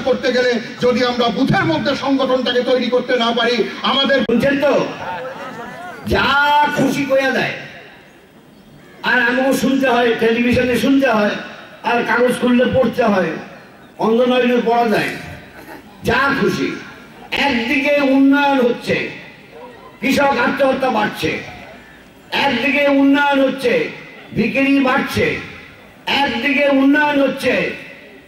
করতে গেলে যদি আমরা বুথের মধ্যে সংগঠনটাকে তৈরি করতে না পারি, আমাদের বুঝছেন তো যা খুশি করে দেয়, আর আমিও শুনতে হয়, টেলিভিশনে শুনতে হয়, আর কাগজ খুললে পড়তে হয়, অন্ধ নইলে পড়া যায় যা খুশি। একদিকে উন্নয়ন হচ্ছে, কৃষক আত্মহত্যা বাড়ছে, একদিকে উন্নয়ন হচ্ছে, বিক্রি বাড়ছে, একদিকে উন্নয়ন হচ্ছে,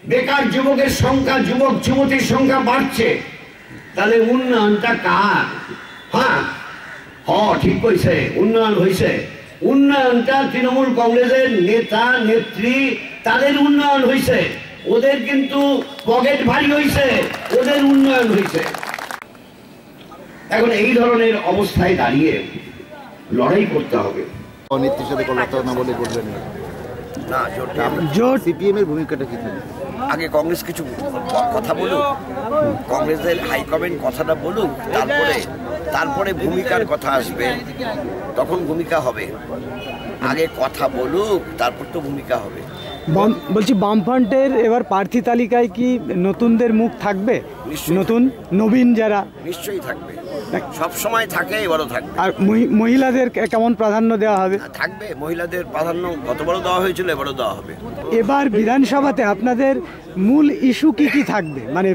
বেকার যুবকের সংখ্যা, যুবক যুবতীর সংখ্যা বাড়ছে। তাহলে উন্নয়নটা কার? হ্যাঁ ঠিক হয়েছে, উন্নয়ন হয়েছে। উন্নয়নটা তৃণমূল কংগ্রেসের নেতা নেত্রী, তাদের উন্নয়ন হয়েছে। ওদের কিন্তু পকেট ভারী হয়েছে, ওদের উন্নয়ন হয়েছে। এখন এই ধরনের অবস্থায় দাঁড়িয়ে লড়াই করতে হবে। নেত্রীর সাথে কথা না বলে বলবেন না, জোট সিপিএম এর ভূমিকাটা কি থাকবে? আগে কংগ্রেস কিছু কথা বলুক, কংগ্রেসের হাইকমান্ড কথাটা বলুক, তারপরে ভূমিকার কথা আসবে, তখন ভূমিকা হবে। আগে কথা বলুক, তারপর তো ভূমিকা হবে। বলছি বামফ্রন্টের এবার প্রার্থী তালিকায় কি নতুনদের মুখ থাকবে? নতুন নবীন যারা নিশ্চয়ই থাকবে, সব সময় থাকে, এবারও থাকবে। আর মহিলাদের কেমন প্রাধান্য দেওয়া হবে? থাকবে, মহিলাদের প্রাধান্য গতবারও দেওয়া হয়েছিল, এবারও দেওয়া হবে। এবার বিধানসভাতে আপনাদের মূল ইস্যু কি কি থাকবে? মানে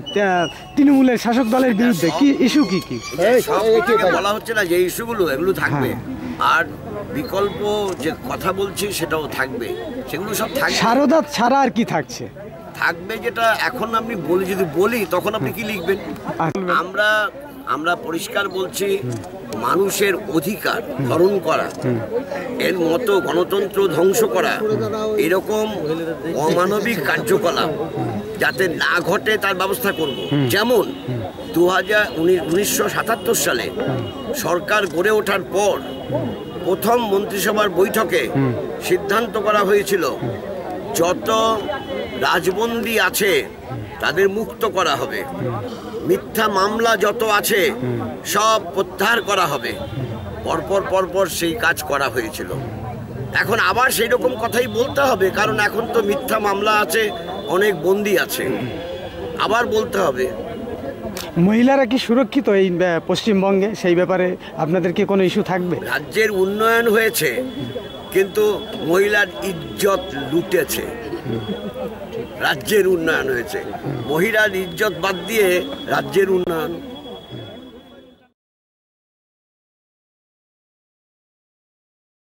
তৃণমূলের শাসক দলের বিরুদ্ধে কি ইস্যু কি কি বলা হচ্ছে না, যে ইস্যুগুলো এগুলো থাকবে। আর বিকল্প যে কথা বলছি সেটাও থাকবে, সেগুলো সব থাকবে। সারদা ছাড়া আর কি থাকছে? থাকবে যেটা এখন আপনি যদি বলি তখন আপনি কি লিখবেন? আমরা পরিষ্কার বলছি, মানুষের অধিকার হরণ করা, এর মতো গণতন্ত্র ধ্বংস করা, এরকম অমানবিক কার্যকলাপ যাতে না ঘটে তার ব্যবস্থা করব। যেমন 1977 সালে সরকার গড়ে ওঠার পর প্রথম মন্ত্রিসভার বৈঠকে সিদ্ধান্ত করা হয়েছিল যত রাজবন্দী আছে তাদের মুক্ত করা হবে, মিথ্যা মামলা যত আছে সব প্রত্যাহার করা হবে। পরপর সেই কাজ করা হয়েছিল। এখন আবার সেই রকম কথাই বলতে হবে, কারণ এখন তো মিথ্যা মামলা আছে, অনেক বন্দী আছে, আবার বলতে হবে। মহিলারা কি সুরক্ষিত এই পশ্চিমবঙ্গে? সেই ব্যাপারে আপনাদের কি কোনো ইস্যু থাকবে? রাজ্যের উন্নয়ন হয়েছে, কিন্তু মহিলার ইজ্জত লুটেছে। রাজ্যের উন্নয়ন হয়েছে, মহিলার ইজ্জত বাদ দিয়ে রাজ্যের উন্নয়ন।